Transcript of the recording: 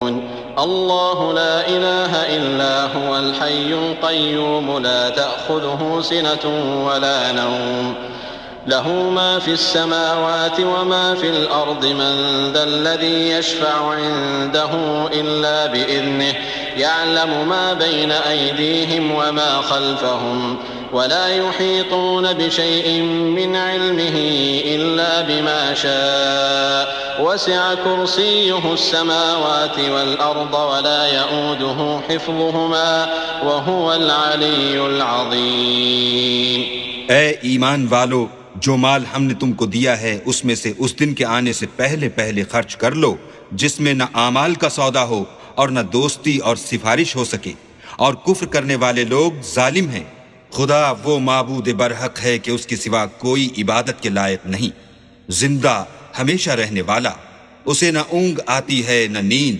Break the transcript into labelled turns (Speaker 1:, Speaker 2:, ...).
Speaker 1: अल्लाहु ला इलाहा इल्ला हुवल हय्युल क़य्यूम ला तअख़ुज़ुहु सिनतुन वला नौम लहू मा फ़िस समावाति व मा फ़िल अर्दि मन ज़ल्लज़ी यशफ़अु इन्दहु इल्ला बिइज़्निहि यअलमु मा बैन अयदीहिम व मा ख़ल्फ़हुम वला युहीतून बिशैइन मिन इल्मिहि इल्ला बिमा शाअ वसिअ कुर्सियुहुस समावाति वल अर्द वला यऊदुहु हिफ़्ज़ुहुमा व हुवल अलिय्युल अज़ीम।
Speaker 2: ऐ ईमान वालो, जो माल हमने तुमको दिया है उसमें से उस दिन के आने से पहले पहले खर्च कर लो जिसमें न आमाल का सौदा हो और न दोस्ती और सिफारिश हो सके, और कुफ्र करने वाले लोग जालिम हैं। खुदा वो माबूद बरहक है कि उसके सिवा कोई इबादत के लायक नहीं, जिंदा हमेशा रहने वाला, उसे न ऊंग आती है न नींद,